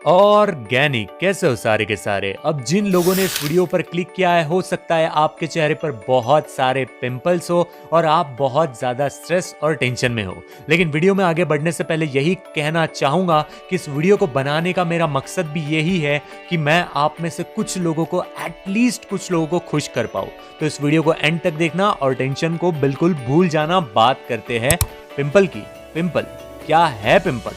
Organic कैसे हो सारे के सारे। अब जिन लोगों ने इस वीडियो पर क्लिक किया है, हो सकता है आपके चेहरे पर बहुत सारे पिंपल्स हो और आप बहुत ज्यादा स्ट्रेस और टेंशन में हो। लेकिन वीडियो में आगे बढ़ने से पहले यही कहना चाहूंगा कि इस वीडियो को बनाने का मेरा मकसद भी यही है कि मैं आप में से कुछ लोगों को, एटलीस्ट कुछ लोगों को खुश कर पाऊं। तो इस वीडियो को एंड तक देखना और टेंशन को बिल्कुल भूल जाना। बात करते हैं पिंपल की। पिंपल क्या है? पिंपल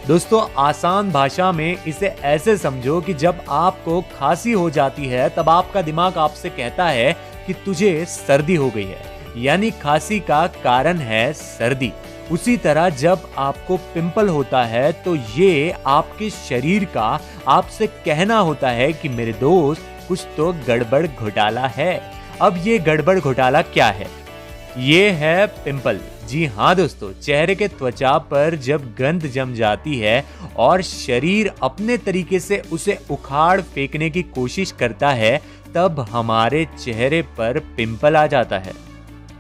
दोस्तों, आसान भाषा में इसे ऐसे समझो कि जब आपको खांसी हो जाती है तब आपका दिमाग आपसे कहता है कि तुझे सर्दी हो गई है, यानी खांसी का कारण है सर्दी। उसी तरह जब आपको पिंपल होता है तो ये आपके शरीर का आपसे कहना होता है कि मेरे दोस्त, कुछ तो गड़बड़ घोटाला है। अब ये गड़बड़ घोटाला क्या है? ये है पिंपल। जी हाँ दोस्तों, चेहरे के त्वचा पर जब गंद जम जाती है और शरीर अपने तरीके से उसे उखाड़ फेंकने की कोशिश करता है, तब हमारे चेहरे पर पिंपल आ जाता है।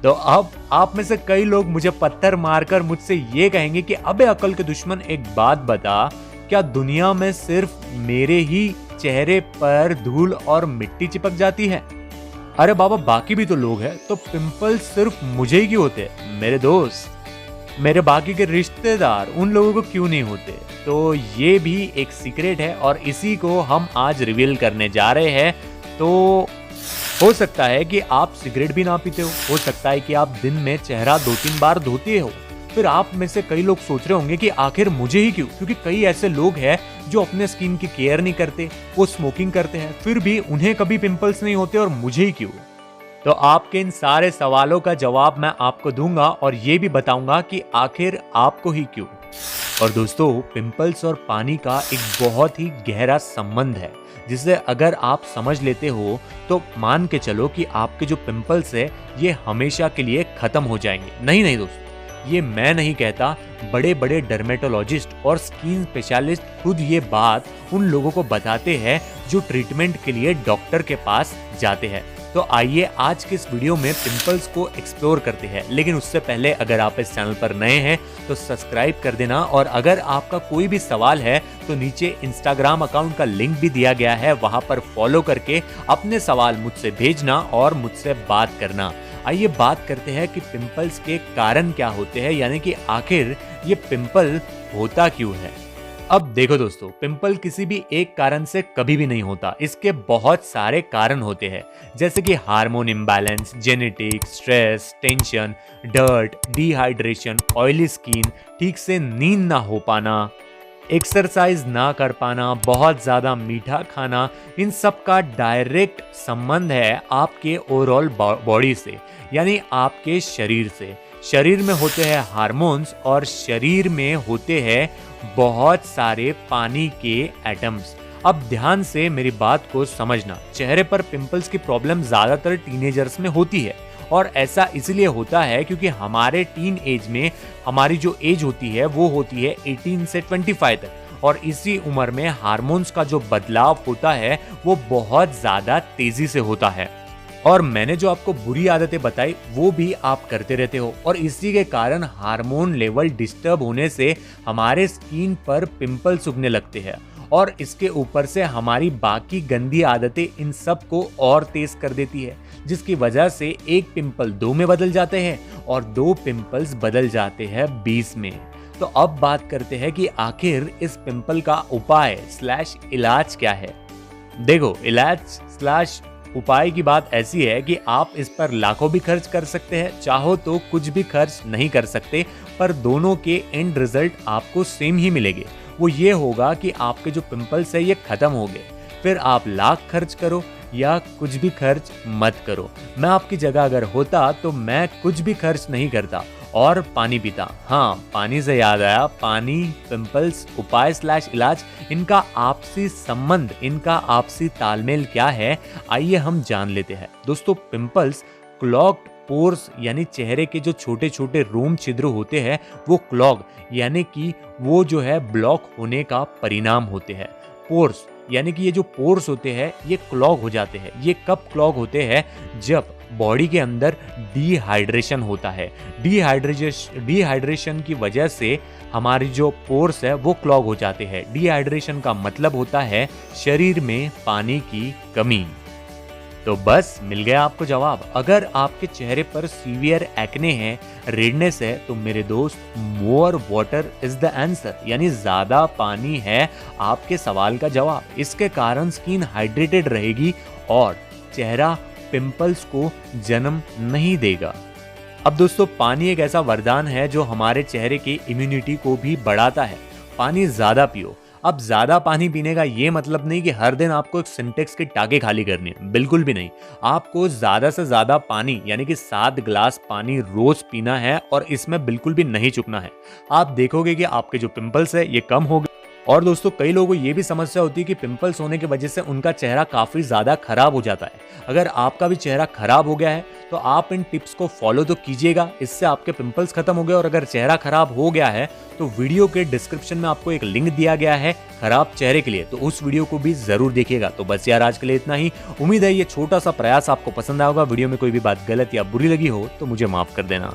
तो अब आप में से कई लोग मुझे पत्थर मारकर मुझसे ये कहेंगे कि अबे अकल के दुश्मन, एक बात बता, क्या दुनिया में सिर्फ मेरे ही चेहरे पर धूल और मिट्टी चिपक जाती है? अरे बाबा, बाकी भी तो लोग हैं, तो पिंपल सिर्फ मुझे ही क्यों होते? मेरे दोस्त, मेरे बाकी के रिश्तेदार, उन लोगों को क्यों नहीं होते? तो ये भी एक सीक्रेट है और इसी को हम आज रिवील करने जा रहे हैं। तो हो सकता है कि आप सिगरेट भी ना पीते हो सकता है कि आप दिन में चेहरा 2-3 बार धोते हो। फिर आप में से कई लोग सोच रहे होंगे कि आखिर मुझे ही क्यों? क्योंकि कई ऐसे लोग हैं जो अपने स्किन की केयर नहीं करते, वो स्मोकिंग करते हैं, फिर भी उन्हें कभी पिंपल्स नहीं होते, और मुझे ही क्यों? तो आपके इन सारे सवालों का जवाब मैं आपको दूंगा और ये भी बताऊंगा कि आखिर आपको ही क्यों। और दोस्तों, पिंपल्स और पानी का एक बहुत ही गहरा संबंध है, जिसे अगर आप समझ लेते हो तो मान के चलो कि आपके जो पिंपल्स है ये हमेशा के लिए खत्म हो जाएंगे। नहीं दोस्तों, ये मैं नहीं कहता, बड़े बड़े डर्मेटोलॉजिस्ट और स्किन स्पेशलिस्ट खुद ये बात उन लोगों को बताते हैं जो ट्रीटमेंट के लिए डॉक्टर के पास जाते हैं। तो आइए आज के इस वीडियो में पिंपल्स को एक्सप्लोर करते हैं। लेकिन उससे पहले अगर आप इस चैनल पर नए हैं तो सब्सक्राइब कर देना, और अगर आपका कोई भी सवाल है तो नीचे इंस्टाग्राम अकाउंट का लिंक भी दिया गया है, वहां पर फॉलो करके अपने सवाल मुझसे भेजना और मुझसे बात करना। आइए बात करते हैं कि पिंपल्स के कारण क्या होते हैं, यानी कि आखिर ये पिंपल होता क्यों है। अब देखो दोस्तों, पिंपल किसी भी एक कारण से कभी भी नहीं होता, इसके बहुत सारे कारण होते हैं, जैसे कि hormone imbalance, genetic, stress, tension, dirt, dehydration, oily skin, ठीक से नींद ना हो पाना, एक्सरसाइज ना कर पाना, बहुत ज्यादा मीठा खाना, इन सब का डायरेक्ट संबंध है आपके ओवरऑल बॉडी से, यानी आपके शरीर से। शरीर में होते हैं हार्मोन्स और शरीर में होते हैं बहुत सारे पानी के एटम्स। अब ध्यान से मेरी बात को समझना, चेहरे पर पिंपल्स की प्रॉब्लम ज्यादातर टीनेजर्स में होती है, और ऐसा इसलिए होता है क्योंकि हमारे टीन एज में हमारी जो एज होती है वो होती है 18 से 25 तक, और इसी उम्र में हार्मोन्स का जो बदलाव होता है वो बहुत ज्यादा तेजी से होता है। और मैंने जो आपको बुरी आदतें बताई वो भी आप करते रहते हो, और इसी के कारण हार्मोन लेवल डिस्टर्ब होने से हमारे स्किन पर पिंपल्स उगने लगते हैं, और इसके ऊपर से हमारी बाकी गंदी आदतें इन सब को और तेज कर देती है, जिसकी वजह से एक पिंपल 2 में बदल जाते हैं और 2 पिंपल्स बदल जाते हैं 20 में। तो अब बात करते हैं कि आखिर इस पिंपल का उपाय स्लैश इलाज क्या है। देखो, इलाज स्लैश उपाय की बात ऐसी है कि आप इस पर लाखों भी खर्च कर सकते हैं, चाहो तो कुछ भी खर्च नहीं कर सकते, पर दोनों के एंड रिजल्ट आपको सेम ही मिलेंगे। वो ये होगा कि आपके जो पिंपल्स है ये खत्म हो गए। फिर आप लाख खर्च करो या कुछ भी खर्च मत करो। मैं आपकी जगह अगर होता तो मैं कुछ भी खर्च नहीं करता और पानी पीता। हाँ, पानी से याद आया, पानी, पिंपल्स, उपाय स्लैश इलाज, इनका आपसी संबंध, इनका आपसी तालमेल क्या है, आइए हम जान लेते हैं। दोस्तों, पिंपल्स क्लॉग्ड पोर्स, यानी चेहरे के जो छोटे छोटे रोम छिद्र होते हैं वो क्लॉग, यानी कि वो जो है ब्लॉक होने का परिणाम होते हैं। पोर्स यानी कि ये जो पोर्स होते हैं ये क्लॉग हो जाते हैं। ये कब क्लॉग होते हैं? जब बॉडी के अंदर डिहाइड्रेशन होता है। डिहाइड्रेशन की वजह से हमारी जो पोर्स है वो क्लॉग हो जाते हैं। डिहाइड्रेशन का मतलब होता है शरीर में पानी की कमी। तो बस मिल गया आपको जवाब। अगर आपके चेहरे पर सीवियर एक्ने है, रेडनेस है, तो मेरे दोस्त more water is the answer, यानी ज्यादा पानी है आपके सवाल का जवाब। इसके कारण स्किन हाइड्रेटेड रहेगी और चेहरा पिंपल्स को जन्म नहीं देगा। अब दोस्तों, पानी एक ऐसा वरदान है जो हमारे चेहरे की इम्यूनिटी को भी बढ़ाता है। पानी ज्यादा पियो। अब ज्यादा पानी पीने का ये मतलब नहीं कि हर दिन आपको एक सिंटेक्स की टाके खाली करनी है, बिल्कुल भी नहीं। आपको ज्यादा से ज्यादा पानी यानी कि 7 ग्लास पानी रोज पीना है और इसमें बिल्कुल भी नहीं चुकना है। आप देखोगे कि आपके जो पिंपल्स है ये कम हो गए। और दोस्तों, कई लोगों को ये भी समस्या होती है कि पिंपल्स होने की वजह से उनका चेहरा काफी ज्यादा खराब हो जाता है। अगर आपका भी चेहरा खराब हो गया है तो आप इन टिप्स को फॉलो तो कीजिएगा, इससे आपके पिंपल्स खत्म हो गए। और अगर चेहरा खराब हो गया है तो वीडियो के डिस्क्रिप्शन में आपको एक लिंक दिया गया है खराब चेहरे के लिए, तो उस वीडियो को भी जरूर देखिएगा। तो बस यार, आज के लिए इतना ही। उम्मीद है ये छोटा सा प्रयास आपको पसंद आएगा। वीडियो में कोई भी बात गलत या बुरी लगी हो तो मुझे माफ कर देना।